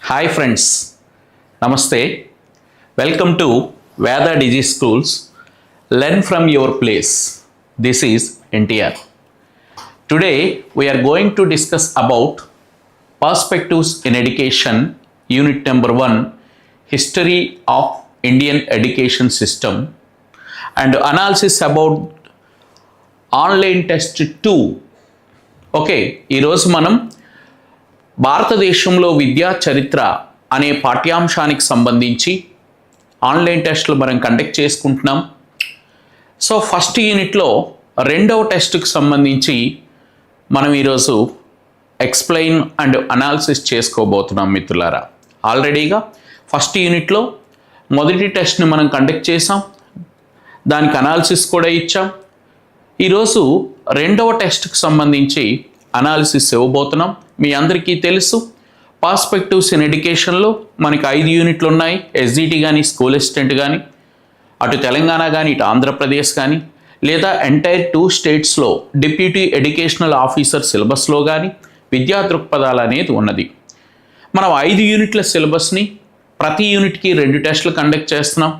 Hi friends, Namaste. Welcome to Veda Digi Schools. Learn from your place. This is NTR. Today we are going to discuss about perspectives in education, unit number 1, history of Indian education system, and analysis about online test 2. Okay, ఈరోజు మనం భారతదేశంలో విద్యా చరిత్ర అనే పాఠ్యాంశానికి సంబంధించి online టెస్టులు మనం conduct చేసుకుంటున్నాం. సో ఫస్ట్ యూనిట్లో రెండవ టెస్ట్కి సంబంధించి మనం ఈరోజు ఎక్స్ప్లెయిన్ అండ్ అనాలిసిస్ చేసుకోబోతున్నాం మిత్రులారా. ఆల్రెడీగా ఫస్ట్ యూనిట్లో మొదటి టెస్ట్ని మనం కండక్ట్ చేసాం, దానికి అనాలిసిస్ కూడా ఇచ్చాం. ఈరోజు రెండవ టెస్ట్కి సంబంధించి అనాలిసిస్ ఇవ్వబోతున్నాం. మీ అందరికీ తెలుసు, పర్స్పెక్టివ్స్ ఇన్ ఎడ్యుకేషన్లో మనకి 5 యూనిట్లు ఉన్నాయి. ఎస్జిటి కానీ, స్కూల్ అసిస్టెంట్ కానీ, అటు తెలంగాణ కానీ, ఇటు ఆంధ్రప్రదేశ్ కానీ, లేదా ఎంటైర్ 2 స్టేట్స్లో డిప్యూటీ ఎడ్యుకేషనల్ ఆఫీసర్ సిలబస్లో కానీ విద్యా దృక్పథాలు అనేది ఉన్నది. మనం 5 యూనిట్ల సిలబస్ని ప్రతి యూనిట్కి 2 టెస్టులు కండక్ట్ చేస్తున్నాం.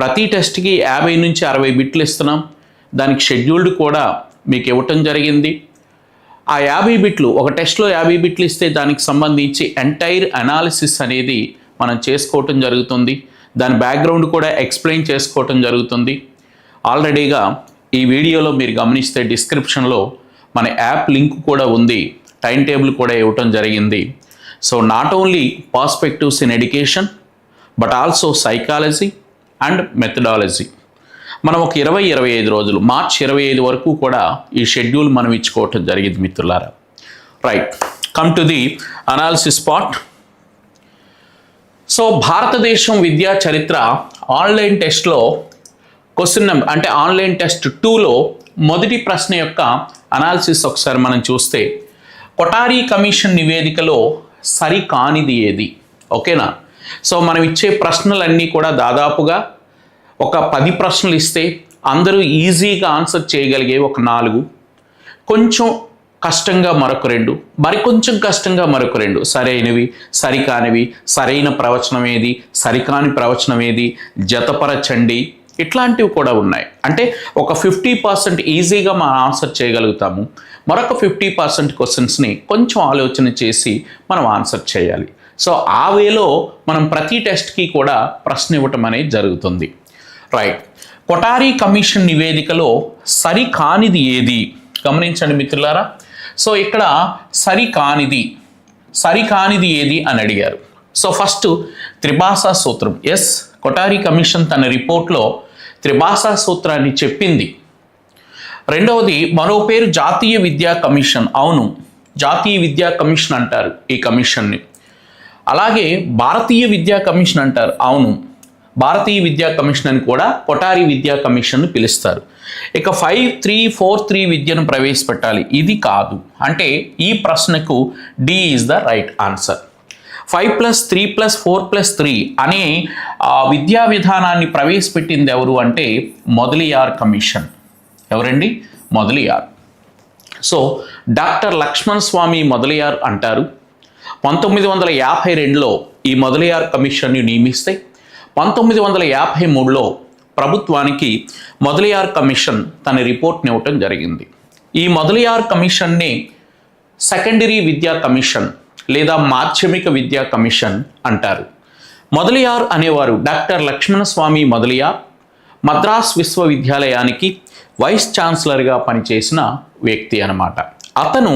ప్రతి టెస్ట్కి 50 నుంచి 60 బిట్లు ఇస్తున్నాం. దానికి షెడ్యూల్డ్ కూడా మీకు ఇవ్వటం జరిగింది. ఆ 50 బిట్లు, ఒక టెస్ట్లో 50 బిట్లు ఇస్తే దానికి సంబంధించి ఎంటైర్ అనాలిసిస్ అనేది మనం చేసుకోవటం జరుగుతుంది. దాని బ్యాక్గ్రౌండ్ కూడా ఎక్స్ప్లెయిన్ చేసుకోవటం జరుగుతుంది. ఆల్రెడీగా ఈ వీడియోలో మీరు గమనిస్తే డిస్క్రిప్షన్లో మన యాప్ లింక్ కూడా ఉంది, టైం టేబుల్ కూడా ఇవ్వటం జరిగింది. So not only perspectives in education but also psychology and methodology మనం ఒక 20-25 రోజులు, మార్చ్ 25 వరకు కూడా ఈ షెడ్యూల్ మనం ఇచ్చుకోవటం జరిగింది మిత్రులారా. Right, come to the analysis part. So భారతదేశం విద్యా చరిత్ర ఆన్లైన్ టెస్ట్లో క్వశ్చన్ నెంబర్ అంటే ఆన్లైన్ టెస్ట్ 2లో మొదటి ప్రశ్న యొక్క అనాలిసిస్ ఒకసారి మనం చూస్తే, కొఠారి కమిషన్ నివేదికలో సరికానిది ఏది? ఓకేనా. సో మనం ఇచ్చే ప్రశ్నలన్నీ కూడా దాదాపుగా ఒక 10 ప్రశ్నలు ఇస్తే అందరూ ఈజీగా ఆన్సర్ చేయగలిగే ఒక 4, కొంచెం కష్టంగా మరొక 2, మరికొంచెం కష్టంగా మరొక 2, సరైనవి, సరికానివి, సరైన ప్రవచనం ఏది, సరికాని ప్రవచనం ఏది, జతపరచండి, ఇట్లాంటివి కూడా ఉన్నాయి. అంటే ఒక 50% ఈజీగా మనం ఆన్సర్ చేయగలుగుతాము. మరొక 50% క్వశ్చన్స్ని కొంచెం ఆలోచన చేసి మనం ఆన్సర్ చేయాలి. సో ఆ వేలో మనం ప్రతి టెస్ట్కి కూడా ప్రశ్న ఇవ్వటం అనేది జరుగుతుంది. రైట్, కొఠారి కమిషన్ నివేదికలో సరికానిది ఏది? గమనించండి మిత్రులారా. సో ఇక్కడ సరికానిది ఏది అని అడిగారు. సో ఫస్ట్ త్రిభాషా సూత్రం. ఎస్, కొఠారి కమిషన్ తన రిపోర్ట్లో త్రిభాషా సూత్రాన్ని చెప్పింది. రెండవది మరో పేరు జాతీయ విద్యా కమిషన్. అవును, జాతీయ విద్యా కమిషన్ అంటారు ఈ కమిషన్ని. అలాగే భారతీయ విద్యా కమిషన్ అంటారు. అవును, భారతీయ విద్యా కమిషన్ అని కూడా కొఠారి విద్యా కమిషన్ను పిలుస్తారు. ఇక 5343 విద్యను ప్రవేశపెట్టాలి, ఇది కాదు. అంటే ఈ ప్రశ్నకు D is the right answer. 5+3+4+3 అనే విద్యా విధానాన్ని ప్రవేశపెట్టింది ఎవరు అంటే మొదలియార్ కమిషన్. ఎవరండి? మొదలియార్. సో డాక్టర్ లక్ష్మణ్ స్వామి మొదలియార్ అంటారు. 1952లో ఈ మొదలియార్ కమిషన్ని నియమిస్తే 1953లో ప్రభుత్వానికి మొదలియార్ కమిషన్ తన రిపోర్ట్ని ఇవ్వటం జరిగింది. ఈ మొదలియార్ కమిషన్ని సెకండరీ విద్యా కమిషన్ లేదా మాధ్యమిక విద్యా కమిషన్ అంటారు. మొదలియార్ అనేవారు డాక్టర్ లక్ష్మణస్వామి మొదలియార్ మద్రాస్ విశ్వవిద్యాలయానికి వైస్ ఛాన్సలర్గా పనిచేసిన వ్యక్తి అన్నమాట. అతను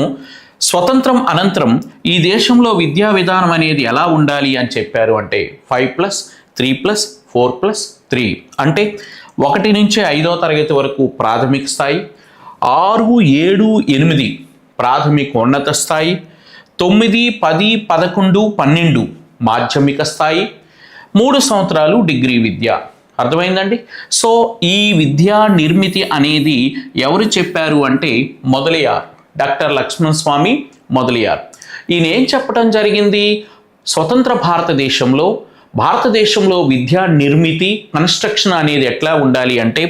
స్వతంత్రం అనంతరం ఈ దేశంలో విద్యా విధానం అనేది ఎలా ఉండాలి అని చెప్పారు అంటే 5+3+4+3 అంటే 1 నుంచి 5వ తరగతి వరకు ప్రాథమిక స్థాయి, 6, 7, 8 ప్రాథమిక ఉన్నత స్థాయి, 9, 10, 11, 12 మాధ్యమిక స్థాయి, 3 సంవత్సరాలు డిగ్రీ విద్య. అర్థమైందండి? సో ఈ విద్యా నిర్మితి అనేది ఎవరు చెప్పారు అంటే మొదలియార్, డాక్టర్ లక్ష్మణ్ స్వామి మొదలియార్. ఈయన ఏం చెప్పడం జరిగింది? స్వతంత్ర భారతదేశంలో విద్యా నిర్మితి, కన్స్ట్రక్షన్ అనేది ఎట్లా ఉండాలి అంటే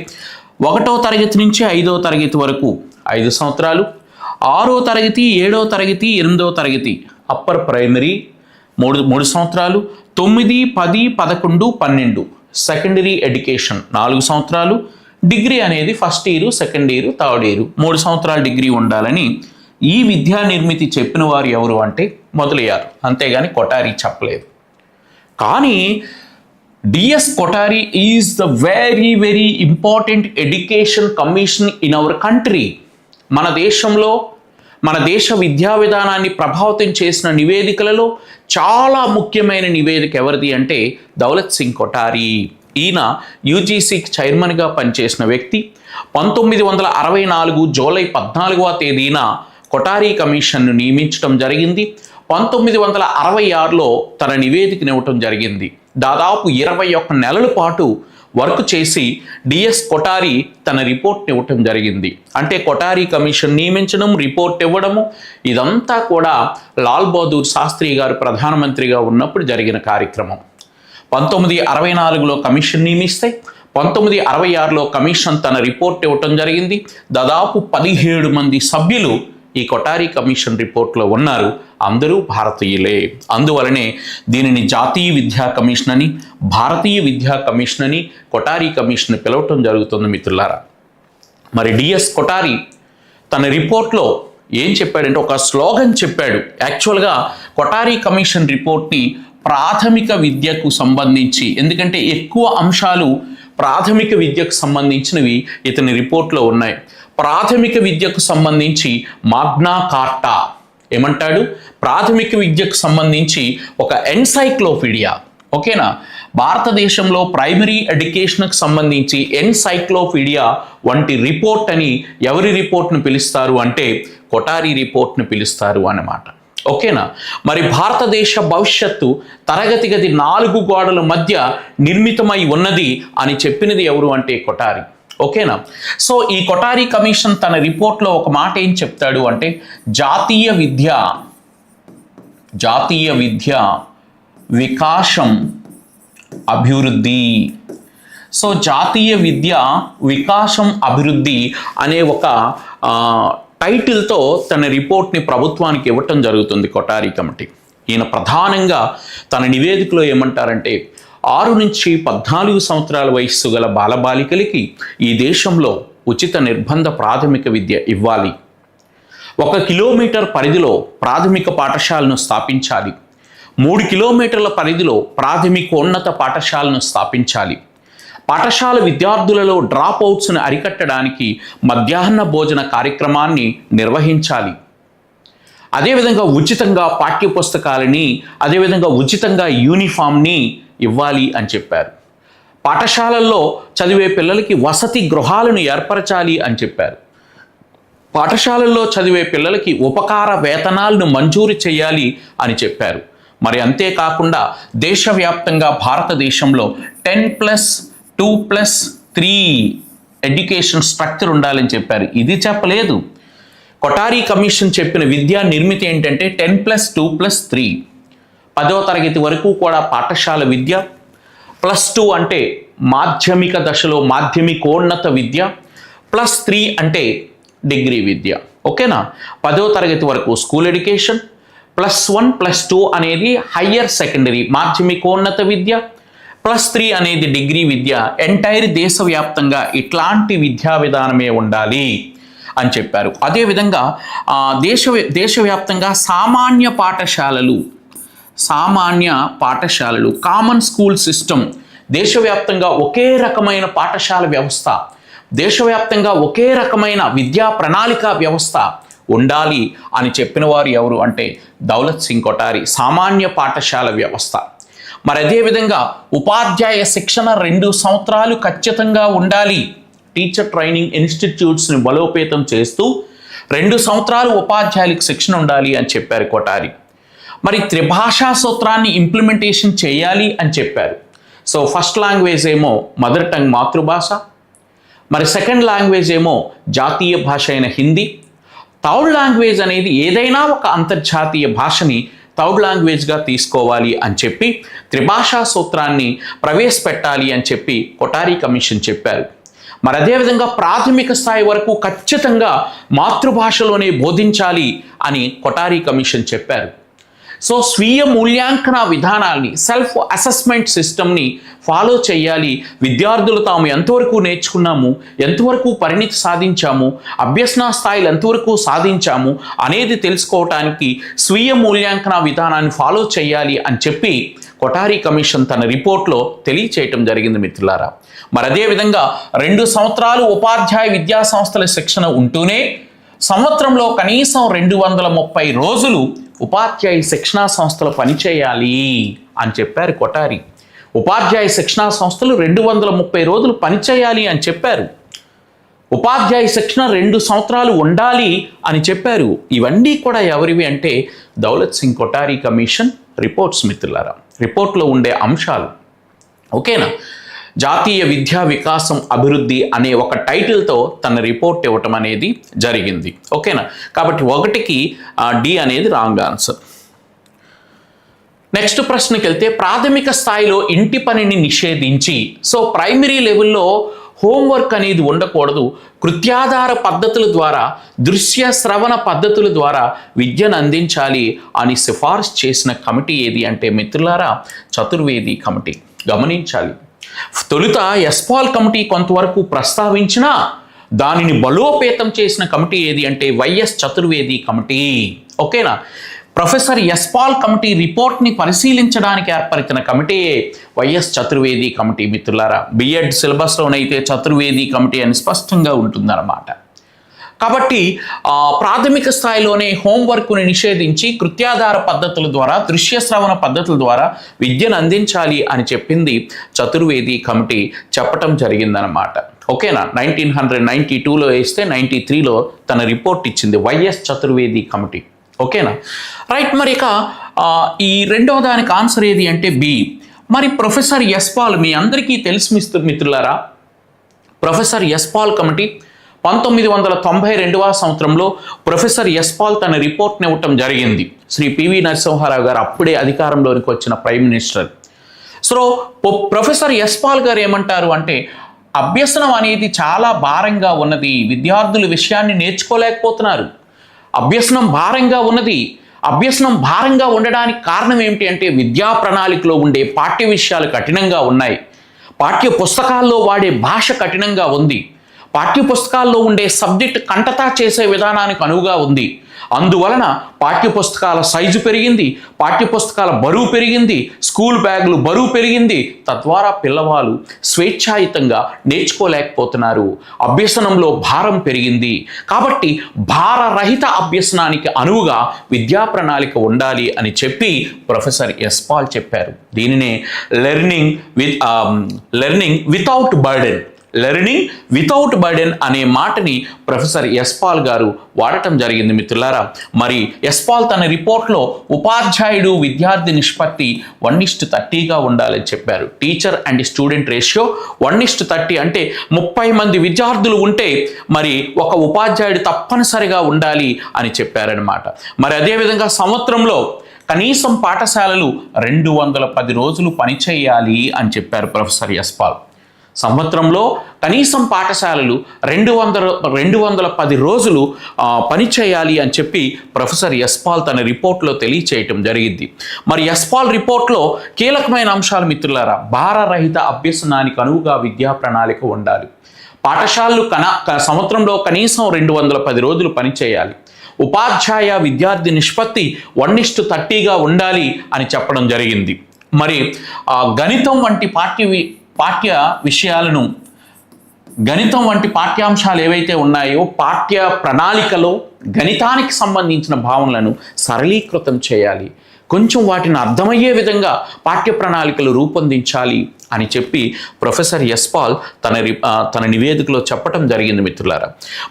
1వ తరగతి నుంచి 5వ తరగతి వరకు 5 సంవత్సరాలు, 6వ తరగతి, 7వ తరగతి, 8వ తరగతి అప్పర్ ప్రైమరీ, మూడు సంవత్సరాలు, 9, 10, 11, 12 సెకండరీ ఎడ్యుకేషన్ 4 సంవత్సరాలు, డిగ్రీ అనేది first year, second year, third year 3 సంవత్సరాల డిగ్రీ ఉండాలని ఈ విద్యా నిర్మితి చెప్పిన వారు ఎవరు అంటే మొదలయ్యారు, అంతేగాని కొఠారి చెప్పలేదు. కానీ D S Kothari is the very very important education commission in our country. మన దేశంలో మన దేశ విద్యా విధానాన్ని ప్రభావితం చేసిన నివేదికలలో చాలా ముఖ్యమైన నివేదిక ఎవరిది అంటే దౌలత్ సింగ్ కొఠారి. ఈయన యూజీసీకి చైర్మన్గా పనిచేసిన వ్యక్తి. 1964 జూలై 14వ తేదీన కొఠారి కమిషన్ను నియమించడం జరిగింది. 1966లో తన నివేదికనివ్వటం జరిగింది. దాదాపు 21 నెలల పాటు వర్క్ చేసి డిఎస్ కొఠారి తన రిపోర్ట్ ఇవ్వటం జరిగింది. అంటే కొఠారి కమిషన్ నియమించడం, రిపోర్ట్ ఇవ్వడము, ఇదంతా కూడా లాల్ బహదూర్ శాస్త్రి గారు ప్రధానమంత్రిగా ఉన్నప్పుడు జరిగిన కార్యక్రమం. 1964లో కమిషన్ నియమిస్తే 1966లో కమిషన్ తన రిపోర్ట్ ఇవ్వటం జరిగింది. దాదాపు 17 మంది సభ్యులు ఈ కొఠారి కమిషన్ రిపోర్ట్లో ఉన్నారు. అందరూ భారతీయులే. అందువలనే దీనిని జాతీయ విద్యా కమిషన్ అని, భారతీయ విద్యా కమిషన్ అని, కొఠారి కమిషన్ పిలవటం జరుగుతుంది మిత్రులారా. మరి డిఎస్ కొఠారి తన రిపోర్ట్లో ఏం చెప్పాడంటే ఒక స్లోగన్ చెప్పాడు. యాక్చువల్గా కొఠారి కమిషన్ రిపోర్ట్ని ప్రాథమిక విద్యకు సంబంధించి, ఎందుకంటే ఎక్కువ అంశాలు ప్రాథమిక విద్యకు సంబంధించినవి ఇతని రిపోర్ట్లో ఉన్నాయి. ప్రాథమిక విద్యకు సంబంధించి మాగ్నా కార్టా ఏమంటాడు, ప్రాథమిక విద్యకు సంబంధించి ఒక ఎన్సైక్లోపీడియా. ఓకేనా, భారతదేశంలో ప్రైమరీ ఎడ్యుకేషన్కి సంబంధించి ఎన్సైక్లోపీడియా వంటి రిపోర్ట్ అని ఎవరి రిపోర్ట్ను పిలుస్తారు అంటే కొఠారి రిపోర్ట్ను పిలుస్తారు అన్నమాట. ఓకేనా, మరి భారతదేశ భవిష్యత్తు తరగతి గది 4 గోడల మధ్య నిర్మితమై ఉన్నది అని చెప్పినది ఎవరు అంటే కొఠారి. ఓకేనా, సో ఈ కొఠారి కమిషన్ తన రిపోర్ట్లో ఒక మాట ఏం చెప్తాడు అంటే జాతీయ విద్య వికాసం అభివృద్ధి. సో జాతీయ విద్య వికాసం అభివృద్ధి అనే ఒక టైటిల్తో తన రిపోర్ట్ని ప్రభుత్వానికి ఇవ్వటం జరుగుతుంది కొఠారి కమిటీ. ఈయన ప్రధానంగా తన నివేదికలో ఏమంటారంటే 6 నుంచి 14 సంవత్సరాల వయస్సు గల బాలబాలికలకి ఈ దేశంలో ఉచిత నిర్బంధ ప్రాథమిక విద్య ఇవ్వాలి. 1 కిలోమీటర్ పరిధిలో ప్రాథమిక పాఠశాలను స్థాపించాలి. 3 కిలోమీటర్ల పరిధిలో ప్రాథమికోన్నత పాఠశాలను స్థాపించాలి. పాఠశాల విద్యార్థులలో డ్రాప్ అవుట్స్ను అరికట్టడానికి మధ్యాహ్న భోజన కార్యక్రమాన్ని నిర్వహించాలి. అదేవిధంగా ఉచితంగా పాఠ్యపుస్తకాలని, అదేవిధంగా ఉచితంగా యూనిఫామ్ని ఇవ్వాలి అని చెప్పారు. పాఠశాలల్లో చదివే పిల్లలకి వసతి గృహాలను ఏర్పరచాలి అని చెప్పారు. పాఠశాలల్లో చదివే పిల్లలకి ఉపకార వేతనాలను మంజూరు చేయాలి అని చెప్పారు. మరి అంతేకాకుండా దేశవ్యాప్తంగా భారతదేశంలో 10+2+3 ఎడ్యుకేషన్ స్ట్రక్చర్ ఉండాలని చెప్పారు. ఇది చెప్పలేదు. కొఠారి కమిషన్ చెప్పిన విద్యా నిర్మితి ఏంటంటే 10+2+3, 10వ తరగతి వరకు కూడా పాఠశాల విద్య, +2 అంటే మాధ్యమిక దశలో మాధ్యమికోన్నత విద్య, +3 అంటే డిగ్రీ విద్య. ఓకేనా, 10వ తరగతి వరకు స్కూల్ ఎడ్యుకేషన్, +1 +2 అనేది హయ్యర్ సెకండరీ మాధ్యమికోన్నత విద్య, +3 అనేది డిగ్రీ విద్య. ఎంటైర్ దేశవ్యాప్తంగా ఇట్లాంటి విద్యా విధానమే ఉండాలి అని చెప్పారు. అదేవిధంగా దేశవ్యాప్తంగా సామాన్య పాఠశాలలు కామన్ స్కూల్ సిస్టమ్, దేశవ్యాప్తంగా ఒకే రకమైన పాఠశాల వ్యవస్థ, దేశవ్యాప్తంగా ఒకే రకమైన విద్యా ప్రణాళిక వ్యవస్థ ఉండాలి అని చెప్పిన వారు ఎవరు అంటే దౌలత్ సింగ్ కొఠారి. సామాన్య పాఠశాల వ్యవస్థ. మరి అదేవిధంగా ఉపాధ్యాయ శిక్షణ 2 సంవత్సరాలు ఖచ్చితంగా ఉండాలి. టీచర్ ట్రైనింగ్ ఇన్స్టిట్యూట్స్ని బలోపేతం చేస్తూ 2 సంవత్సరాలు ఉపాధ్యాయులకు శిక్షణ ఉండాలి అని చెప్పారు కొఠారి. మరి త్రిభాషా సూత్రాన్ని ఇంప్లిమెంటేషన్ చేయాలి అని చెప్పారు. సో ఫస్ట్ లాంగ్వేజ్ ఏమో మదర్ టంగ్ మాతృభాష, మరి సెకండ్ లాంగ్వేజ్ ఏమో జాతీయ భాష అయిన హిందీ, థర్డ్ లాంగ్వేజ్ అనేది ఏదైనా ఒక అంతర్జాతీయ భాషని థర్డ్ లాంగ్వేజ్గా తీసుకోవాలి అని చెప్పి త్రిభాషా సూత్రాన్ని ప్రవేశపెట్టాలి అని చెప్పి కొఠారి కమిషన్ చెప్పారు. మరి అదేవిధంగా ప్రాథమిక స్థాయి వరకు ఖచ్చితంగా మాతృభాషలోనే బోధించాలి అని కొఠారి కమిషన్ చెప్పారు. సో స్వీయ మూల్యాంకన విధానాల్ని, సెల్ఫ్ అసెస్మెంట్ సిస్టమ్ని ఫాలో చేయాలి. విద్యార్థులు తాము ఎంతవరకు నేర్చుకున్నాము, ఎంతవరకు పరిణితి సాధించాము, అభ్యసన స్థాయిలు ఎంతవరకు సాధించాము అనేది తెలుసుకోవటానికి స్వీయ మూల్యాంకన విధానాన్ని ఫాలో చేయాలి అని చెప్పి కొఠారి కమిషన్ తన రిపోర్ట్లో తెలియచేయటం జరిగింది మిత్రులారా. మరి అదేవిధంగా 2 సంవత్సరాలు ఉపాధ్యాయ విద్యా సంస్థల శిక్షణ ఉంటూనే సంవత్సరంలో కనీసం 230 రోజులు ఉపాధ్యాయ శిక్షణా సంస్థలు పనిచేయాలి అని చెప్పారు కొఠారి. ఉపాధ్యాయ శిక్షణా సంస్థలు 230 రోజులు పనిచేయాలి అని చెప్పారు. ఉపాధ్యాయ శిక్షణ 2 సంవత్సరాలు ఉండాలి అని చెప్పారు. ఇవన్నీ కూడా ఎవరివి అంటే దౌలత్ సింగ్ కొఠారి కమిషన్ రిపోర్ట్స్ మిత్రులారా, రిపోర్ట్లో ఉండే అంశాలు. ఓకేనా? జాతీయ విద్యా వికాసం అభివృద్ధి అనే ఒక టైటిల్తో తన రిపోర్ట్ ఇవ్వటం అనేది జరిగింది. ఓకేనా? కాబట్టి 1కి డి అనేది రాంగ్ ఆన్సర్. నెక్స్ట్ ప్రశ్నకి వెళ్తే, ప్రాథమిక స్థాయిలో ఇంటి పనిని నిషేధించి, సో ప్రైమరీ లెవెల్లో హోంవర్క్ అనేది ఉండకూడదు, కృత్యాధార పద్ధతుల ద్వారా, దృశ్య శ్రవణ పద్ధతుల ద్వారా విద్యను అందించాలి అని సిఫార్సు చేసిన కమిటీ ఏది అంటే మిత్రులారా చతుర్వేది కమిటీ. గమనించాలి, తొలుత యశ్పాల్ కమిటీ కొంతవరకు ప్రస్తావించినా దానిని బలోపేతం చేసిన కమిటీ ఏది అంటే వైఎస్ చతుర్వేది కమిటీ. ఓకేనా? ప్రొఫెసర్ యశ్పాల్ కమిటీ రిపోర్ట్ని పరిశీలించడానికి ఏర్పరిచిన కమిటీ వైఎస్ చతుర్వేది కమిటీ మిత్రులారా. బిఎడ్ సిలబస్లోనైతే చతుర్వేది కమిటీ అని స్పష్టంగా ఉంటుందన్నమాట. కాబట్టి ప్రాథమిక స్థాయిలోనే హోంవర్క్ని నిషేధించి కృత్యాధార పద్ధతుల ద్వారా, దృశ్య శ్రవణ పద్ధతుల ద్వారా విద్యను అందించాలి అని చెప్పింది చతుర్వేది కమిటీ చెప్పటం జరిగిందనమాట. ఓకేనా? 1992లో వేస్తే 93లో తన రిపోర్ట్ ఇచ్చింది వైఎస్ చతుర్వేది కమిటీ. ఓకేనా? రైట్. మరి ఇక ఈ రెండవ దానికి ఆన్సర్ ఏది అంటే బి. మరి ప్రొఫెసర్ యశ్పాల్ మీ అందరికీ తెలిసి మిత్రులారా, ప్రొఫెసర్ యశ్పాల్ కమిటీ 1992వ సంవత్సరంలో ప్రొఫెసర్ యశ్పాల్ తన రిపోర్ట్ని ఇవ్వటం జరిగింది. శ్రీ పివి నరసింహారావు గారు అప్పుడే అధికారంలోనికి వచ్చిన prime minister. So professor Yashpal గారు ఏమంటారు అంటే, అభ్యసనం అనేది చాలా భారంగా ఉన్నది, విద్యార్థులు విషయాన్ని నేర్చుకోలేకపోతున్నారు, అభ్యసనం భారంగా ఉన్నది. అభ్యసనం భారంగా ఉండడానికి కారణం ఏమిటి అంటే విద్యా ప్రణాళికలో ఉండే పాఠ్య విషయాలు కఠినంగా ఉన్నాయి, పాఠ్య పుస్తకాల్లో వాడే భాష కఠినంగా ఉంది, పాఠ్యపుస్తకాల్లో ఉండే సబ్జెక్ట్ కంటతా చేసే విధానానికి అనువుగా ఉంది. అందువలన పాఠ్యపుస్తకాల సైజు పెరిగింది, పాఠ్యపుస్తకాల బరువు పెరిగింది, స్కూల్ బ్యాగులు బరువు పెరిగింది. తద్వారా పిల్లవాళ్ళు స్వేచ్ఛాయుతంగా నేర్చుకోలేకపోతున్నారు, అభ్యసనంలో భారం పెరిగింది. కాబట్టి భారరహిత అభ్యసనానికి అనువుగా విద్యా ప్రణాళిక ఉండాలి అని చెప్పి ప్రొఫెసర్ యశ్పాల్ చెప్పారు. దీనినే లెర్నింగ్ వితౌట్ బర్డెన్ అనే మాటని ప్రొఫెసర్ యశ్పాల్ గారు వాడటం జరిగింది మిత్రులారా. మరి యశ్పాల్ తన రిపోర్ట్లో ఉపాధ్యాయుడు విద్యార్థి నిష్పత్తి 1:30గా ఉండాలని చెప్పారు. టీచర్ అండ్ స్టూడెంట్ రేషియో 1:30 అంటే 30 మంది విద్యార్థులు ఉంటే మరి ఒక ఉపాధ్యాయుడు తప్పనిసరిగా ఉండాలి అని చెప్పారనమాట. మరి అదేవిధంగా సంవత్సరంలో కనీసం పాఠశాలలు 210 రోజులు పనిచేయాలి అని చెప్పారు ప్రొఫెసర్ యశ్పాల్. సంవత్సరంలో కనీసం పాఠశాలలు 210 రోజులు పనిచేయాలి అని చెప్పి ప్రొఫెసర్ యశ్పాల్ తన రిపోర్ట్లో తెలియచేయటం జరిగింది. మరి యశ్పాల్ రిపోర్ట్లో కీలకమైన అంశాలు మిత్రులారా, భారరహిత అభ్యసనానికి అనువుగా విద్యా ప్రణాళిక ఉండాలి, పాఠశాలలు సంవత్సరంలో కనీసం 210 రోజులు పనిచేయాలి, ఉపాధ్యాయ విద్యార్థి నిష్పత్తి 1:30గా ఉండాలి అని చెప్పడం జరిగింది. మరి గణితం వంటి గణితం వంటి పాఠ్యాంశాలు ఏవైతే ఉన్నాయో పాఠ్య ప్రణాళికలో గణితానికి సంబంధించిన భావనలను సరళీకృతం చేయాలి, కొంచెం వాటిని అర్థమయ్యే విధంగా పాఠ్య ప్రణాళికలు రూపొందించాలి అని చెప్పి ప్రొఫెసర్ యశ్పాల్ తన నివేదికలో చెప్పడం జరిగింది మిత్రులారా.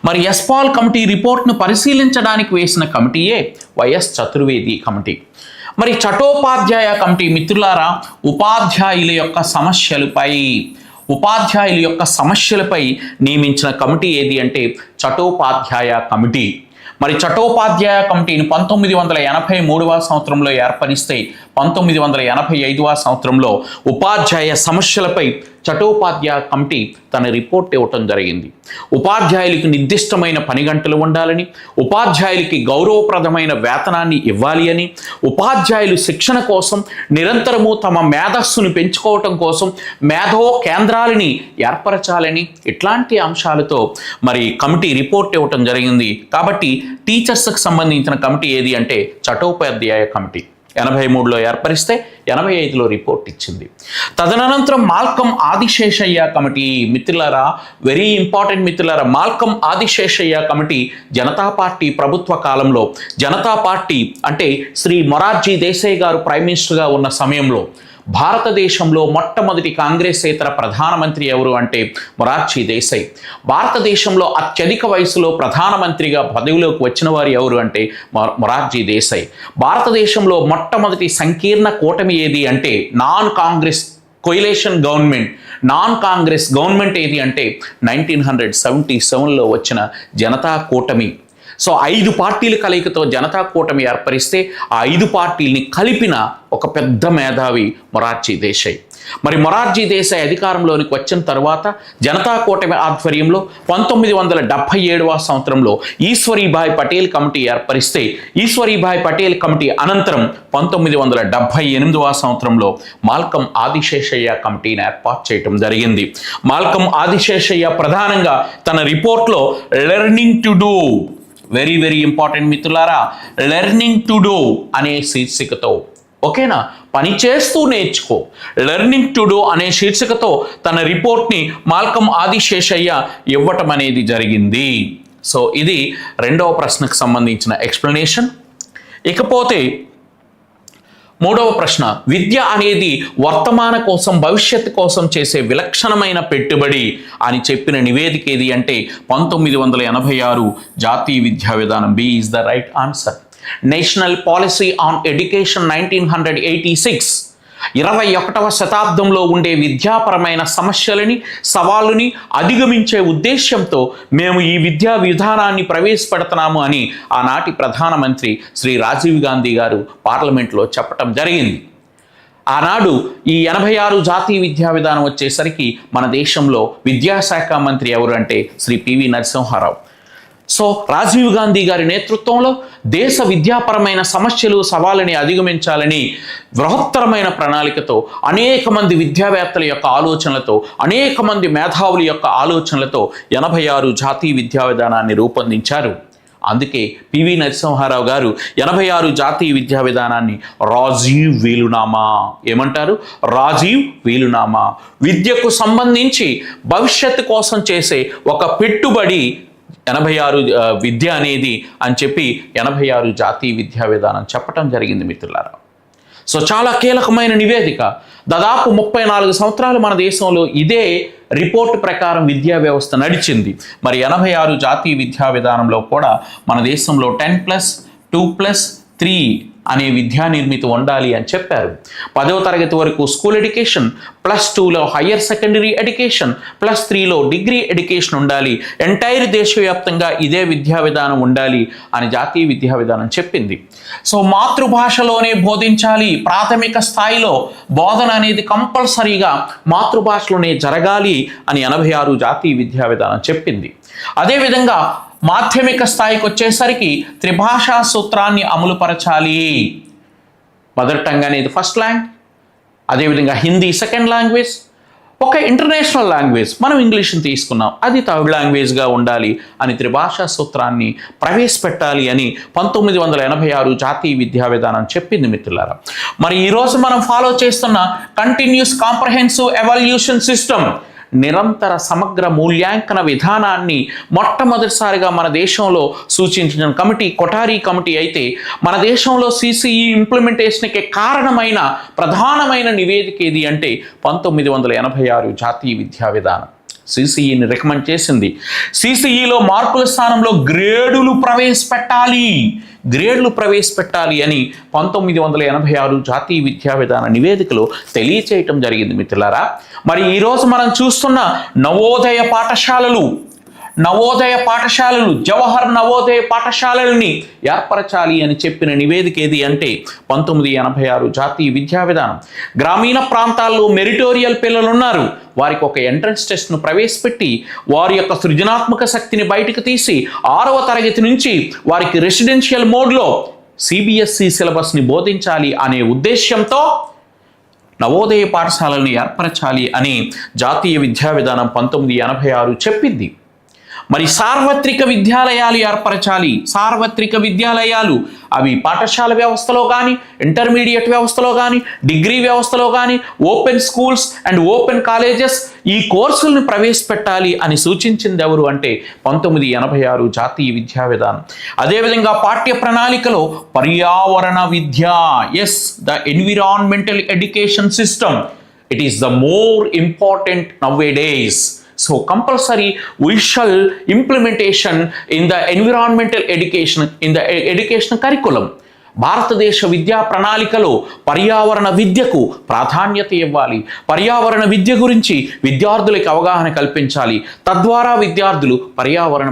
మరి యశ్పాల్ కమిటీ రిపోర్ట్ను పరిశీలించడానికి వేసిన కమిటీయే వైఎస్ చతుర్వేది కమిటీ. మరి చటోపాధ్యాయ కమిటీ మిత్రులారా, ఉపాధ్యాయుల యొక్క సమస్యలపై నియమించిన కమిటీ ఏది అంటే చటోపాధ్యాయ కమిటీ. మరి చటోపాధ్యాయ కమిటీని 1983వ సంవత్సరంలో ఏర్పరిస్తే 1985వ సంవత్సరంలో ఉపాధ్యాయ సమస్యలపై చటోపాధ్యాయ కమిటీ తన రిపోర్ట్ ఇవ్వటం జరిగింది. ఉపాధ్యాయులకు నిర్దిష్టమైన పని గంటలు ఉండాలని, ఉపాధ్యాయులకి గౌరవప్రదమైన వేతనాన్ని ఇవ్వాలి అని, ఉపాధ్యాయులు శిక్షణ కోసం నిరంతరము తమ మేధస్సును పెంచుకోవటం కోసం మేధో కేంద్రాలని ఏర్పరచాలని, ఇట్లాంటి అంశాలతో మరి కమిటీ రిపోర్ట్ ఇవ్వటం జరిగింది. కాబట్టి టీచర్స్కి సంబంధించిన కమిటీ ఏది అంటే చటోపాధ్యాయ కమిటీ. 83లో ఏర్పరిస్తే 85లో రిపోర్ట్ ఇచ్చింది. తదనంతరం మాల్కమ్ ఆదిశేషయ్య కమిటీ, మిత్రులారా వెరీ ఇంపార్టెంట్ మిత్రులారా, Malcolm Adiseshaiah committee Janata party ప్రభుత్వ కాలంలో, జనతా పార్టీ అంటే శ్రీ మొరార్జీ దేశాయ్ గారు ప్రైమ్ మినిస్టర్గా ఉన్న సమయంలో భారతదేశంలో మొట్టమొదటి కాంగ్రెసేతర ప్రధానమంత్రి ఎవరు అంటే మొరార్జీ దేశాయ్. భారతదేశంలో అత్యధిక వయసులో ప్రధానమంత్రిగా పదవిలోకి వచ్చిన వారు ఎవరు అంటే మొరార్జీ దేశాయ్. భారతదేశంలో మొట్టమొదటి సంకీర్ణ కూటమి ఏది అంటే non Congress coalition government, non Congress government ఏది అంటే 1977లో వచ్చిన జనతా కూటమి. సో 5 పార్టీల కలయికతో జనతా కూటమి ఏర్పరిస్తే ఆ 5 పార్టీల్ని కలిపిన ఒక పెద్ద మేధావి మొరార్జీ దేశాయ్. మరి మొరార్జీ దేశాయ్ అధికారంలోనికి వచ్చిన తర్వాత జనతా కూటమి ఆధ్వర్యంలో 1977వ సంవత్సరంలో ఈశ్వరీభాయ్ పటేల్ కమిటీ ఏర్పరిస్తే, ఈశ్వరీభాయ్ పటేల్ కమిటీ అనంతరం 1978వ సంవత్సరంలో మాల్కమ్ ఆదిశేషయ్య కమిటీని ఏర్పాటు చేయడం జరిగింది. మాల్కమ్ ఆదిశేషయ్య ప్రధానంగా తన రిపోర్ట్లో learning to do, very very important మిత్రులారా, లెర్నింగ్ టు డూ అనే శీర్షికతో, ఓకేనా, పని చేస్తూ నేర్చుకో, లెర్నింగ్ టు డూ అనే శీర్షికతో తన రిపోర్ట్ని మాల్కమ్ ఆదిశేషయ్య ఇవ్వటం అనేది జరిగింది. సో ఇది రెండవ ప్రశ్నకు సంబంధించిన ఎక్స్ప్లెనేషన్. ఇకపోతే మూడవ ప్రశ్న, విద్య అనేది వర్తమాన కోసం భవిష్యత్తు కోసం చేసే విలక్షణమైన పెట్టుబడి అని చెప్పిన నివేదిక ఏది అంటే 1986 జాతీయ విద్యా విధానం. B is the right answer. National policy on education 1986 21వ శతాబ్దంలో ఉండే విద్యాపరమైన సమస్యలని సవాళ్ళని అధిగమించే ఉద్దేశ్యంతో మేము ఈ విద్యా విధానాన్ని ప్రవేశపెడుతున్నాము అని ఆనాటి ప్రధానమంత్రి శ్రీ రాజీవ్ గాంధీ గారు పార్లమెంట్లో చెప్పటం జరిగింది. ఆనాడు ఈ 86 జాతీయ విద్యా విధానం వచ్చేసరికి మన దేశంలో విద్యాశాఖ మంత్రి ఎవరు అంటే శ్రీ పివి నరసింహారావు. సో రాజీవ్ గాంధీ గారి నేతృత్వంలో దేశ విద్యాపరమైన సమస్యలు సవాళ్ళని అధిగమించాలని బృహత్తరమైన ప్రణాళికతో అనేక మంది విద్యావేత్తల యొక్క ఆలోచనలతో, అనేక మంది మేధావుల యొక్క ఆలోచనలతో 86 జాతీయ విద్యా విధానాన్ని రూపొందించారు. అందుకే పివి నరసింహారావు గారు 86 జాతీయ విద్యా విధానాన్ని రాజీవ్ వీలునామా ఏమంటారు? రాజీవ్ వీలునామా, విద్యకు సంబంధించి భవిష్యత్తు కోసం చేసే ఒక పెట్టుబడి 86 విద్య అనేది అని చెప్పి 86 జాతీయ విద్యా విధానం చెప్పటం జరిగింది మిత్రులారా. సో చాలా కీలకమైన నివేదిక. దాదాపు 34 సంవత్సరాలు మన దేశంలో ఇదే రిపోర్ట్ ప్రకారం విద్యా వ్యవస్థ నడిచింది. మరి 86 జాతీయ విద్యా విధానంలో కూడా మన దేశంలో 10+2+3 అనే విద్యా నిర్మితి ఉండాలి అని చెప్పారు. 10వ తరగతి వరకు స్కూల్ ఎడ్యుకేషన్, +2లో హయ్యర్ సెకండరీ ఎడ్యుకేషన్, +3లో డిగ్రీ ఎడ్యుకేషన్ ఉండాలి. ఎంటైర్ దేశవ్యాప్తంగా ఇదే విద్యా విధానం ఉండాలి అని జాతీయ విద్యా విధానం చెప్పింది. సో మాతృభాషలోనే బోధించాలి, ప్రాథమిక స్థాయిలో బోధన అనేది కంపల్సరీగా మాతృభాషలోనే జరగాలి అని 86 జాతీయ విద్యా విధానం చెప్పింది. అదేవిధంగా మాధ్యమిక స్థాయికి వచ్చేసరికి త్రిభాషా సూత్రాన్ని అమలుపరచాలి. మదర్ టంగ్ అనేది ఫస్ట్ లాంగ్వేజ్, అదేవిధంగా హిందీ సెకండ్ లాంగ్వేజ్, ఒక ఇంటర్నేషనల్ లాంగ్వేజ్ మనం ఇంగ్లీష్ని తీసుకున్నాం, అది థర్డ్ లాంగ్వేజ్గా ఉండాలి అని త్రిభాషా సూత్రాన్ని ప్రవేశపెట్టాలి అని 1986 జాతీయ విద్యా విధానం చెప్పింది మిత్రులారా. మరి ఈరోజు మనం ఫాలో చేస్తున్న కంటిన్యూస్ కాంప్రహెన్సివ్ ఎవాల్యూషన్ సిస్టమ్, నిరంతర సమగ్ర మూల్యాంకన విధానాన్ని మొట్టమొదటిసారిగా మన దేశంలో సూచించిన కమిటీ కొఠారీ కమిటీ అయితే, మన దేశంలో సిసిఈ ఇంప్లిమెంటేషన్కి కారణమైన ప్రధానమైన నివేదిక ఏది అంటే 1986 జాతీయ విద్యా విధానం సిసిఈని రికమెండ్ చేసింది. సిసిఈలో మార్కుల స్థానంలో గ్రేడులు ప్రవేశపెట్టాలి అని 1986 జాతీయ విద్యా విధాన నివేదికలో తెలియచేయటం జరిగింది మిత్రులారా. మరి ఈరోజు మనం చూస్తున్న నవోదయ పాఠశాలలు, నవోదయ పాఠశాలలు, జవహర్ నవోదయ పాఠశాలల్ని ఏర్పరచాలి అని చెప్పిన నివేదిక ఏది అంటే 1986 జాతీయ విద్యా విధానం. గ్రామీణ ప్రాంతాల్లో మెరిటోరియల్ పిల్లలు ఉన్నారు, వారికి ఒక ఎంట్రన్స్ టెస్ట్ను ప్రవేశపెట్టి వారి యొక్క సృజనాత్మక శక్తిని బయటకు తీసి 6వ తరగతి నుంచి వారికి రెసిడెన్షియల్ మోడ్లో సిబిఎస్ఈ సిలబస్ని బోధించాలి అనే ఉద్దేశ్యంతో నవోదయ పాఠశాలను ఏర్పరచాలి అని జాతీయ విద్యా విధానం 1986 చెప్పింది. మరి సార్వత్రిక విద్యాలయాలు ఏర్పరచాలి. సార్వత్రిక విద్యాలయాలు అవి పాఠశాల వ్యవస్థలో కానీ, ఇంటర్మీడియట్ వ్యవస్థలో కానీ, డిగ్రీ వ్యవస్థలో కానీ, open schools and open colleges ఈ కోర్సులను ప్రవేశపెట్టాలి అని సూచించింది ఎవరు అంటే 1986 జాతీయ విద్యా విధానం. అదేవిధంగా పాఠ్య ప్రణాళికలో పర్యావరణ విద్య, the environmental education system, it is the more important nowadays. So compulsory we shall implementation in the environmental education, in the educational curriculum. భారతదేశ విద్యా ప్రణాళికలో పర్యావరణ విద్యకు ప్రాధాన్యత ఇవ్వాలి. పర్యావరణ విద్య గురించి విద్యార్థులకు అవగాహన కల్పించాలి. తద్వారా విద్యార్థులు పర్యావరణ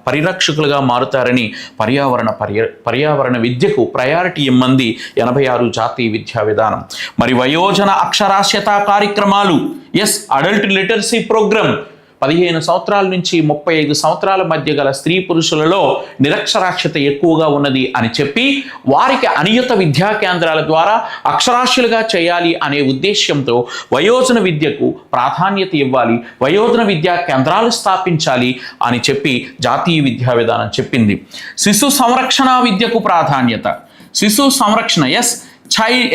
పరిరక్షకులుగా మారుతారని పర్యావరణ విద్యకు ప్రయారిటీ ఇమ్మంది 86 జాతీయ విద్యా విధానం. మరి వయోజన అక్షరాస్యత కార్యక్రమాలు, అడల్ట్ లిటరసీ ప్రోగ్రామ్, 15 సంవత్సరాల నుంచి 35 సంవత్సరాల మధ్య గల స్త్రీ పురుషులలో నిరక్షరాస్యత ఎక్కువగా ఉన్నది అని చెప్పి వారికి అనియత విద్యా కేంద్రాల ద్వారా అక్షరాస్యులుగా చేయాలి అనే ఉద్దేశ్యంతో వయోజన విద్యకు ప్రాధాన్యత ఇవ్వాలి, వయోజన విద్యా కేంద్రాలు స్థాపించాలి అని చెప్పి జాతీయ విద్యా విధానం చెప్పింది. శిశు సంరక్షణ విద్యకు ప్రాధాన్యత. శిశు సంరక్షణ,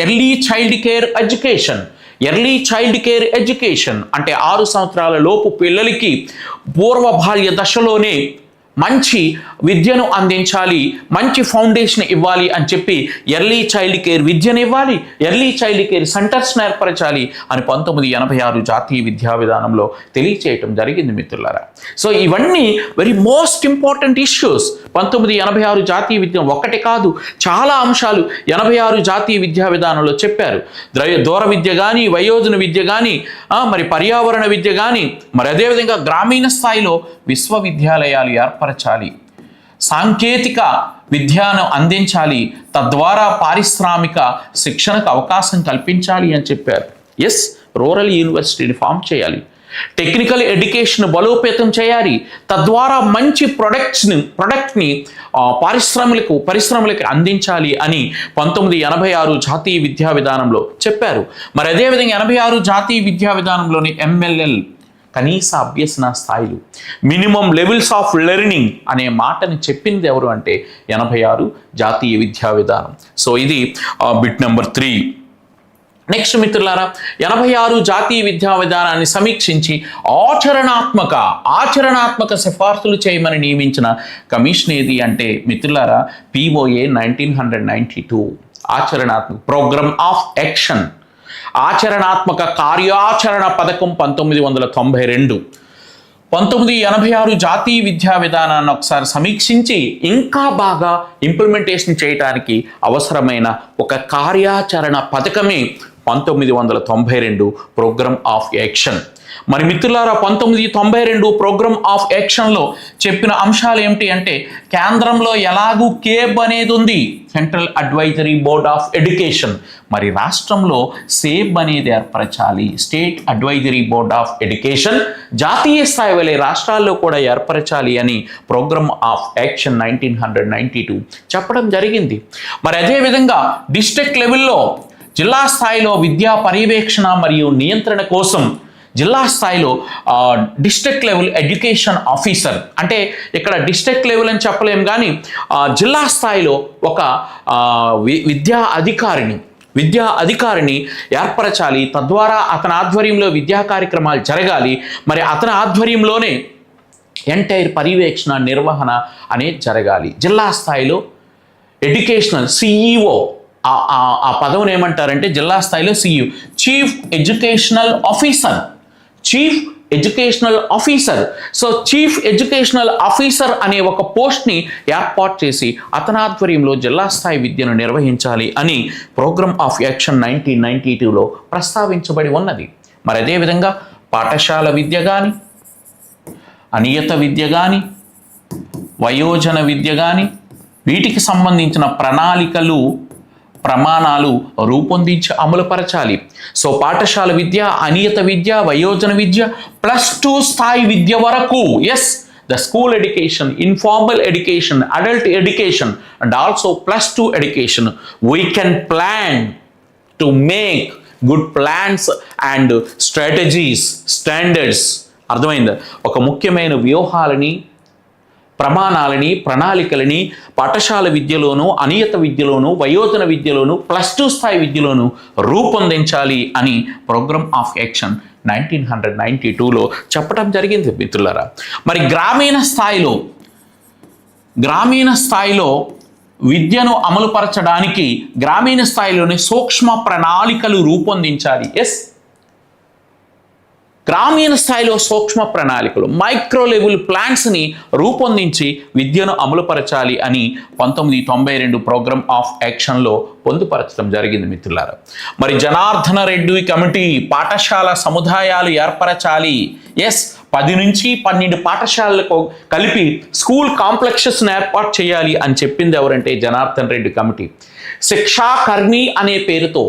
early child care education. Early child care education అంటే 6 సంవత్సరాల లోపు పిల్లలకి పూర్వ బాల్య దశలోనే మంచి విద్యను అందించాలి, మంచి ఫౌండేషన్ ఇవ్వాలి అని చెప్పి ఎర్లీ చైల్డ్ కేర్ విద్యను ఇవ్వాలి, ఎర్లీ చైల్డ్ కేర్ సెంటర్స్ను ఏర్పరచాలి అని 1986 జాతీయ విద్యా విధానంలో తెలియచేయటం జరిగింది మిత్రులారా. సో ఇవన్నీ వెరీ మోస్ట్ ఇంపార్టెంట్ ఇష్యూస్ 1986 జాతీయ విద్య. ఒకటి కాదు, చాలా అంశాలు 86 జాతీయ విద్యా విధానంలో చెప్పారు. దూర విద్య కానీ, వయోజన విద్య కానీ, మరి పర్యావరణ విద్య కానీ, మరి అదేవిధంగా గ్రామీణ స్థాయిలో విశ్వవిద్యాలయాలు ఏర్పరచాలి, సాంకేతిక విద్యను అందించాలి, తద్వారా పారిశ్రామిక శిక్షణకు అవకాశం కల్పించాలి అని చెప్పారు. రూరల్ యూనివర్సిటీని ఫామ్ చేయాలి, టెక్నికల్ ఎడ్యుకేషన్ బలోపేతం చేయాలి, తద్వారా మంచి ప్రొడక్ట్ని పరిశ్రమలకు అందించాలి అని 1986 జాతీయ విద్యా విధానంలో చెప్పారు. మరి అదేవిధంగా 86 జాతీయ విద్యా విధానంలోని MLL కనీస అభ్యసన స్థాయిలు, మినిమం లెవెల్స్ ఆఫ్ లెర్నింగ్ అనే మాటని చెప్పింది ఎవరు అంటే 86 జాతీయ విద్యా విధానం. సో ఇది బిట్ నెంబర్ 3. నెక్స్ట్ మిత్రులారా, 86 జాతీయ విద్యా విధానాన్ని సమీక్షించి ఆచరణాత్మక సిఫార్సులు చేయమని నియమించిన కమిషన్ ఏది అంటే మిత్రులారా POA 1992 ఆచరణాత్మక ప్రోగ్రామ్ ఆఫ్ యాక్షన్, ఆచరణాత్మక కార్యాచరణ పథకం 1992. 1986 జాతీయ విద్యా విధానాన్ని ఒకసారి సమీక్షించి ఇంకా బాగా ఇంప్లిమెంటేషన్ చేయడానికి అవసరమైన ఒక కార్యాచరణ పథకమే 1992 ప్రోగ్రామ్ ఆఫ్ యాక్షన్. మరి మిత్రులారా 1992 ప్రోగ్రామ్ ఆఫ్ యాక్షన్లో చెప్పిన అంశాలు ఏమిటి అంటే కేంద్రంలో ఎలాగూ కేబ్ అనేది ఉంది, central advisory board of education. మరి రాష్ట్రంలో సేబ్ అనేది ఏర్పరచాలి, state advisory board of education. జాతీయ స్థాయి వలె రాష్ట్రాల్లో కూడా ఏర్పరచాలి అని ప్రోగ్రామ్ ఆఫ్ యాక్షన్ 1992 చెప్పడం జరిగింది. మరి అదేవిధంగా డిస్ట్రిక్ట్ లెవెల్లో, జిల్లా స్థాయిలో విద్యా పర్యవేక్షణ మరియు నియంత్రణ కోసం జిల్లా స్థాయిలో డిస్ట్రిక్ట్ లెవెల్ ఎడ్యుకేషన్ ఆఫీసర్, అంటే ఇక్కడ డిస్ట్రిక్ట్ లెవెల్ అని చెప్పలేము కానీ జిల్లా స్థాయిలో ఒక విద్యా అధికారిని ఏర్పరచాలి. తద్వారా అతని ఆధ్వర్యంలో విద్యా కార్యక్రమాలు జరగాలి. మరి అతని ఆధ్వర్యంలోనే ఎంటైర్ పర్యవేక్షణ నిర్వహణ అనేది జరగాలి. జిల్లా స్థాయిలో ఎడ్యుకేషనల్ CEO, ఆ పదవిని ఏమంటారంటే జిల్లా స్థాయిలో CEO, chief educational officer. So chief educational officer అనే ఒక పోస్ట్ని ఏర్పాటు చేసి అతని ఆధ్వర్యంలో జిల్లా స్థాయి విద్యను నిర్వహించాలి అని ప్రోగ్రామ్ ఆఫ్ యాక్షన్ 1992లో ప్రస్తావించబడి ఉన్నది. మరి అదేవిధంగా పాఠశాల విద్య కానీ, అనియత విద్య కానీ వయోజన విద్య కానీ వీటికి సంబంధించిన ప్రణాళికలు ప్రమాణాలు రూపొందించి అమలుపరచాలి. సో పాఠశాల విద్య, అనియత విద్య, వయోజన విద్య, +2 స్థాయి విద్య వరకు, yes, the school education, informal education, adult education, and also +2 education, we can plan to make good plans and strategies, standards. అర్థమైందా? ఒక ముఖ్యమైన వ్యూహాలని, ప్రమాణాలని, ప్రణాళికలని పాఠశాల విద్యలోనూ, అనియత విద్యలోనూ, వయోజన విద్యలోనూ, +2 స్థాయి విద్యలోనూ రూపొందించాలి అని ప్రోగ్రామ్ ఆఫ్ యాక్షన్ 1992లో చెప్పడం జరిగింది మిత్రులారా. మరి గ్రామీణ స్థాయిలో విద్యను అమలుపరచడానికి గ్రామీణ స్థాయిలోనే సూక్ష్మ ప్రణాళికలు రూపొందించాలి. ఎస్, గ్రామీణ స్థాయిలో సూక్ష్మ ప్రణాళికలు, మైక్రో లెవెల్ ప్లాన్స్ని రూపొందించి విద్యను అమలుపరచాలి అని 1992 ప్రోగ్రామ్ ఆఫ్ యాక్షన్లో పొందుపరచడం జరిగింది మిత్రులారా. మరి జనార్దన రెడ్డి కమిటీ పాఠశాల సముదాయాలు ఏర్పరచాలి. ఎస్, 10 నుంచి 12 పాఠశాలలకు కలిపి స్కూల్ కాంప్లెక్సెస్ను ఏర్పాటు చేయాలి అని చెప్పింది ఎవరంటే జనార్దన్ రెడ్డి కమిటీ. శిక్షాకర్ణి అనే పేరుతో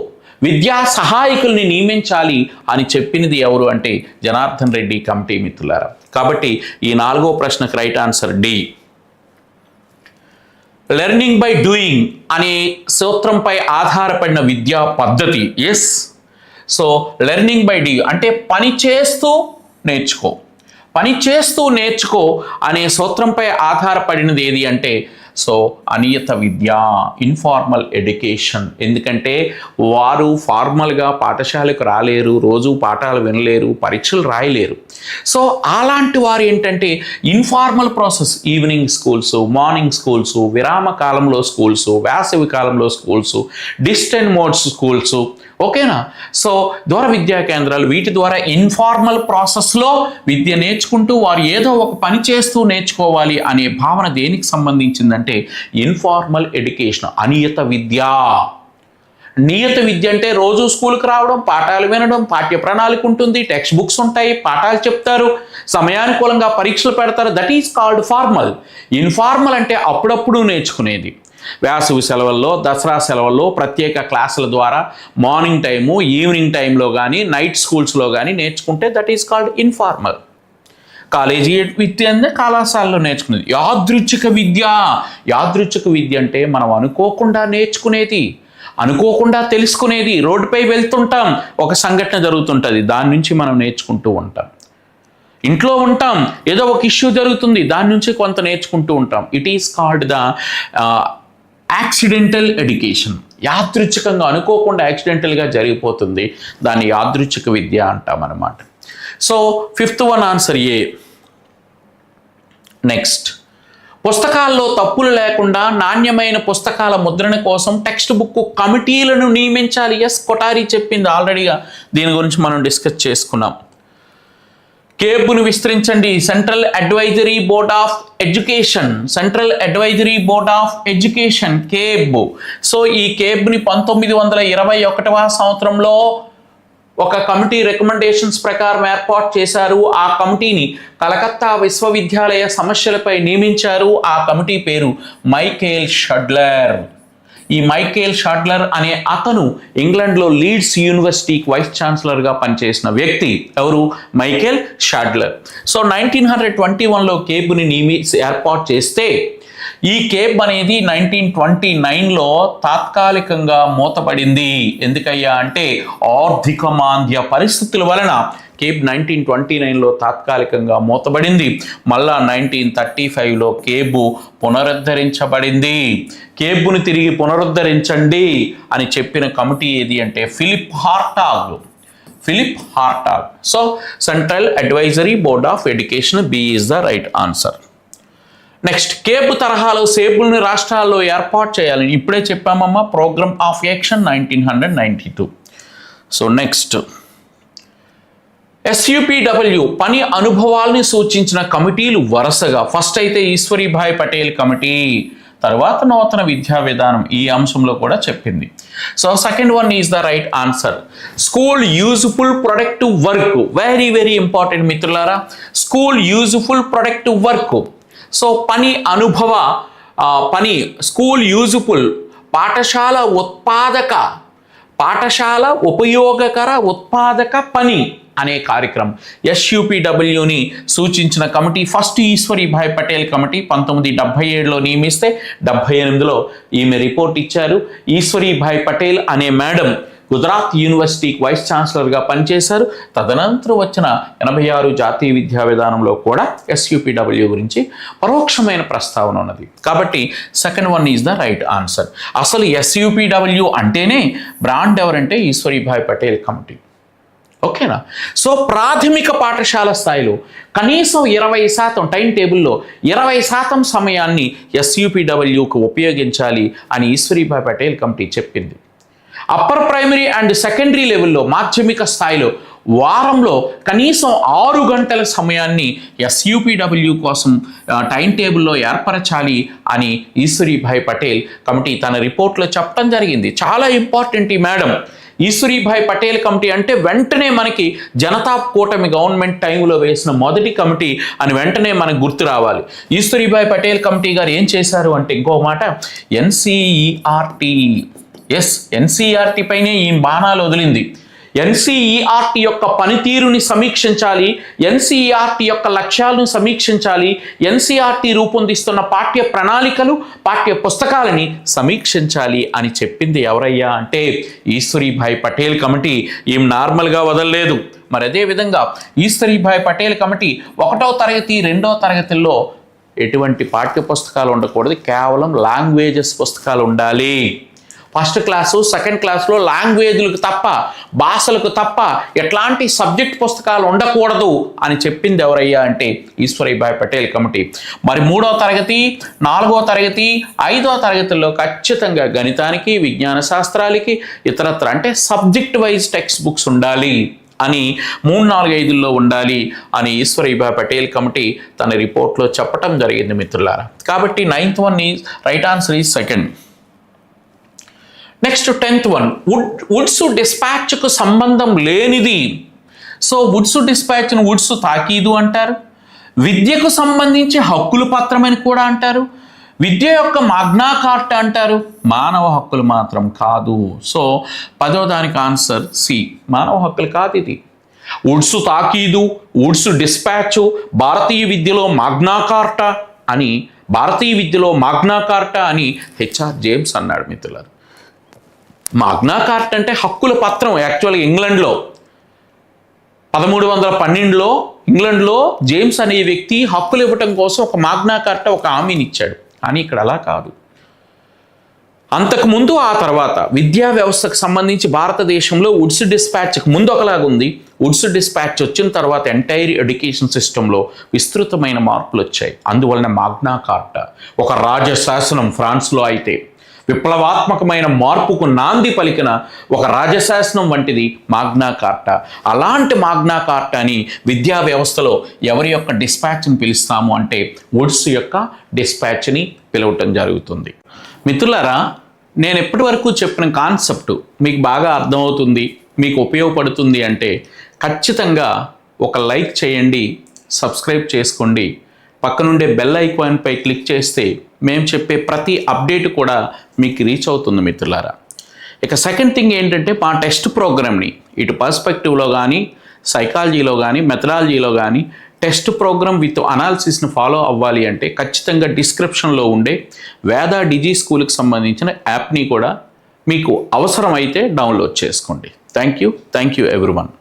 విద్యా సహాయకుల్ని నియమించాలి అని చెప్పినది ఎవరు అంటే జనార్దన్ రెడ్డి కమిటీ మిత్రులారా. కాబట్టి ఈ 4వ ప్రశ్నకు right answer D. Learning by doing అనే సూత్రంపై ఆధారపడిన విద్యా పద్ధతి. Yes, so learning by do అంటే పని చేస్తూ నేర్చుకో అనే సూత్రంపై ఆధారపడినది ఏది అంటే సో అనియత విద్య, ఇన్ఫార్మల్ ఎడ్యుకేషన్. ఎందుకంటే వారు ఫార్మల్గా పాఠశాలకు రాలేరు, రోజు పాఠాలు వినలేరు, పరీక్షలు రాయలేరు. సో అలాంటి వారు ఏంటంటే informal process, evening schools, morning schools, విరామ కాలంలో స్కూల్స్, వేసవి కాలంలో స్కూల్స్, డిస్టెంట్ మోడ్స్ స్కూల్స్, ఓకేనా. సో దూర విద్యా కేంద్రాలు, వీటి ద్వారా ఇన్ఫార్మల్ ప్రాసెస్లో విద్య నేర్చుకుంటూ వారు ఏదో ఒక పని చేస్తూ నేర్చుకోవాలి అనే భావన దేనికి సంబంధించిందంటే ఇన్ఫార్మల్ ఎడ్యుకేషన్, అనియత విద్య. నియత విద్య అంటే రోజు స్కూల్కి రావడం, పాఠాలు వినడం, పాఠ్య ప్రణాళిక ఉంటుంది, టెక్స్ట్ బుక్స్ ఉంటాయి, పాఠాలు చెప్తారు, సమయానుకూలంగా పరీక్షలు పెడతారు. That is called formal. Informal అంటే అప్పుడప్పుడు నేర్చుకునేది. వేసవి సెలవుల్లో, దసరా సెలవుల్లో ప్రత్యేక క్లాసుల ద్వారా మార్నింగ్ టైము, ఈవినింగ్ టైంలో కానీ, నైట్ స్కూల్స్లో కానీ నేర్చుకుంటే that is called informal. College విద్య అంటే కళాశాలలో నేర్చుకునేది. యాదృచ్ఛిక విద్య అంటే మనం అనుకోకుండా నేర్చుకునేది, అనుకోకుండా తెలుసుకునేది. రోడ్డుపై వెళ్తుంటాం, ఒక సంఘటన జరుగుతుంటుంది, దాని నుంచి మనం నేర్చుకుంటూ ఉంటాం. ఇంట్లో ఉంటాం, ఏదో ఒక ఇష్యూ జరుగుతుంది, దాని నుంచి కొంత నేర్చుకుంటూ ఉంటాం. It is called the accidental education. యాదృచ్ఛికంగా, అనుకోకుండా యాక్సిడెంటల్గా జరిగిపోతుంది, దాన్ని యాదృచ్ఛిక విద్య అంటాం అన్నమాట. సో 5th వన్ ఆన్సర్ ఏ. నెక్స్ట్, పుస్తకాల్లో తప్పులు లేకుండా నాణ్యమైన పుస్తకాల ముద్రణ కోసం టెక్స్ట్ బుక్ కమిటీలను నియమించాలి. ఎస్, కొఠారి చెప్పింది ఆల్రెడీగా, దీని గురించి మనం డిస్కస్ చేసుకున్నాం. కేబ్ను విస్తరించండి. Central advisory board of education, cab. So ఈ కేబ్ని 1921వ సంవత్సరంలో ఒక కమిటీ రికమెండేషన్స్ ప్రకారం ఏర్పాటు చేశారు. ఆ కమిటీని కలకత్తా విశ్వవిద్యాలయ సమస్యలపై నియమించారు. ఆ కమిటీ పేరు మైకేల్ షడ్లర్. ఈ మైకేల్ షాడ్లర్ అనే అతను ఇంగ్లాండ్లో లీడ్స్ యూనివర్సిటీకి వైస్ ఛాన్సలర్గా పనిచేసిన వ్యక్తి. ఎవరు? Michael Sadler. సో 1921లో కేబ్ని ఏర్పాటు చేస్తే ఈ కేబ్ అనేది 1929లో తాత్కాలికంగా మూతపడింది. ఎందుకయ్యా అంటే ఆర్థిక మాంద్య పరిస్థితుల వలన కేబ్ 1929లో తాత్కాలికంగా మూతబడింది. మళ్ళా 1935లో కేబు పునరుద్ధరించబడింది. కేబును తిరిగి పునరుద్ధరించండి అని చెప్పిన కమిటీ ఏది అంటే Philip Hartog. So central advisory board of education, B is the right answer. Next, CABE తరహాలో సేబుల్ని రాష్ట్రాల్లో ఏర్పాటు చేయాలని ఇప్పుడే చెప్పామమ్మా, programme of action 1992. So next, SUPW పని అనుభవాల్ని సూచించిన కమిటీలు వరుసగా, ఫస్ట్ అయితే ఈశ్వరీభాయ్ పటేల్ కమిటీ, తర్వాత నూతన విద్యా విధానం ఈ అంశంలో కూడా చెప్పింది. So second one is the right answer. School useful productive work, very very important మిత్రులారా. School useful productive work, so పని అనుభవ పని, స్కూల్ యూజ్ఫుల్ పాఠశాల ఉపయోగకర ఉత్పాదక పని అనే కార్యక్రమం SUPWని సూచించిన committee first Ishwaribhai Patel committee 1977లో నియమిస్తే 78లో ఈమె రిపోర్ట్ ఇచ్చారు. ఈశ్వరీభాయ్ పటేల్ అనే మేడం గుజరాత్ యూనివర్సిటీకి వైస్ ఛాన్సలర్గా పనిచేశారు. తదనంతరం వచ్చిన 86 జాతీయ విద్యా విధానంలో కూడా SUPW గురించి పరోక్షమైన ప్రస్తావన ఉన్నది. కాబట్టి second one is the right answer. అసలు SUPW అంటేనే బ్రాండ్ ఎవరంటే ఈశ్వరీభాయ్ పటేల్ కమిటీ. ఓకేనా? సో ప్రాథమిక పాఠశాల స్థాయిలో కనీసం 20% టైం టేబుల్లో 20% సమయాన్ని SUPWకు ఉపయోగించాలి అని ఈశ్వరీభాయ్ పటేల్ కమిటీ చెప్పింది. అప్పర్ ప్రైమరీ అండ్ సెకండరీ లెవెల్లో మాధ్యమిక స్థాయిలో వారంలో కనీసం 6 గంటల సమయాన్ని SUPW కోసం టైం టేబుల్లో ఏర్పరచాలి అని ఈశ్వరీభాయ్ పటేల్ కమిటీ తన రిపోర్ట్లో చెప్పడం జరిగింది. చాలా ఇంపార్టెంట్ ఈ మేడం. ఈశ్వరీభాయ్ పటేల్ కమిటీ అంటే వెంటనే మనకి జనతా కూటమి గవర్నమెంట్ టైంలో వేసిన మొదటి కమిటీ అని వెంటనే మనకు గుర్తు రావాలి. ఈశ్వరీభాయ్ పటేల్ కమిటీ గారు ఏం చేశారు అంటే ఇంకో మాట NCERT పైనే ఈ బాణాలు వదిలింది. NCERT యొక్క పనితీరుని సమీక్షించాలి, NCERT యొక్క లక్ష్యాలను సమీక్షించాలి, NCERT రూపొందిస్తున్న పాఠ్య ప్రణాళికలు పాఠ్య పుస్తకాలని సమీక్షించాలి అని చెప్పింది ఎవరయ్యా అంటే ఈశ్వరీభాయ్ పటేల్ కమిటీ. ఏం నార్మల్గా వదలలేదు. మరి అదేవిధంగా ఈశ్వరీభాయ్ పటేల్ కమిటీ 1వ తరగతి 2వ తరగతుల్లో ఎటువంటి పాఠ్య పుస్తకాలు ఉండకూడదు, కేవలం లాంగ్వేజెస్ పుస్తకాలు ఉండాలి. ఫస్ట్ క్లాసు సెకండ్ క్లాస్లో లాంగ్వేజ్లకు తప్ప భాషలకు తప్ప ఎట్లాంటి సబ్జెక్ట్ పుస్తకాలు ఉండకూడదు అని చెప్పింది ఎవరయ్యా అంటే ఈశ్వరీభాయ్ పటేల్ కమిటీ. మరి 3వ తరగతి 4వ తరగతి 5వ తరగతుల్లో ఖచ్చితంగా గణితానికి విజ్ఞాన శాస్త్రాలకి ఇతరత్ర అంటే సబ్జెక్ట్ వైజ్ టెక్స్ట్ బుక్స్ ఉండాలి అని 3, 4, 5లో ఉండాలి అని ఈశ్వరీభాయ్ పటేల్ కమిటీ తన రిపోర్ట్లో చెప్పటం జరిగింది మిత్రులారా. కాబట్టి 9th one is right answer is second. Next 10th one Wood's డిస్పాచ్కు సంబంధం లేనిది. సో వుడ్స్ డిస్పాచ్ను వుడ్స్ తాకీదు అంటారు. విద్యకు సంబంధించి హక్కుల పత్రం అని కూడా అంటారు. విద్య యొక్క మాగ్నా కార్టా అంటారు. మానవ హక్కులు మాత్రం కాదు. సో 10వ దానికి ఆన్సర్ సి, మానవ హక్కులు కాదు ఇది. వుడ్స్ తాకీదు, వుడ్స్ డిస్పాచ్ భారతీయ విద్యలో మాగ్నా కార్టా అని HR జేమ్స్ అన్నాడు మిత్రులారు. మాగ్నా కార్టా అంటే హక్కుల పత్రం. యాక్చువల్గా ఇంగ్లాండ్లో 1312లో ఇంగ్లాండ్లో జేమ్స్ అనే వ్యక్తి హక్కులు ఇవ్వటం కోసం ఒక మాగ్నా కార్టా ఒక హామీని ఇచ్చాడు. కానీ ఇక్కడ అలా కాదు. అంతకుముందు ఆ తర్వాత విద్యా వ్యవస్థకు సంబంధించి భారతదేశంలో వుడ్స్ డిస్పాచ్కి ముందు ఒకలాగుంది. వుడ్స్ డిస్పాచ్ వచ్చిన తర్వాత ఎంటైర్ ఎడ్యుకేషన్ సిస్టంలో విస్తృతమైన మార్పులు వచ్చాయి. అందువలన మాగ్నా కార్టా ఒక రాజశాసనం. ఫ్రాన్స్లో అయితే విప్లవాత్మకమైన మార్పుకు నాంది పలికిన ఒక రాజశాసనం వంటిది మాగ్నా కార్టా. అలాంటి మాగ్నా కార్టాని విద్యా వ్యవస్థలో ఎవరి యొక్క డిస్పాచ్ని పిలుస్తాము అంటే వుడ్స్ యొక్క డిస్పాచ్ని పిలవటం జరుగుతుంది. మిత్రులారా, నేను ఎప్పటి వరకు చెప్పిన కాన్సెప్ట్ మీకు బాగా అర్థమవుతుంది, మీకు ఉపయోగపడుతుంది అంటే ఖచ్చితంగా ఒక లైక్ చేయండి, సబ్స్క్రైబ్ చేసుకోండి. పక్కనుండే బెల్ ఐకాన్పై క్లిక్ చేస్తే మేము చెప్పే ప్రతి అప్డేట్ కూడా మీకు రీచ్ అవుతుంది మిత్రులారా. ఇక సెకండ్ థింగ్ ఏంటంటే మా టెస్ట్ ప్రోగ్రామ్ని ఇటు పర్స్పెక్టివ్లో కానీ సైకాలజీలో కానీ మెథడాలజీలో కానీ టెస్ట్ ప్రోగ్రామ్ విత్ అనాలిసిస్ని ఫాలో అవ్వాలి అంటే ఖచ్చితంగా డిస్క్రిప్షన్లో ఉండే వేద డిజీ స్కూల్కి సంబంధించిన యాప్ని కూడా మీకు అవసరమైతే డౌన్లోడ్ చేసుకోండి. Thank you everyone.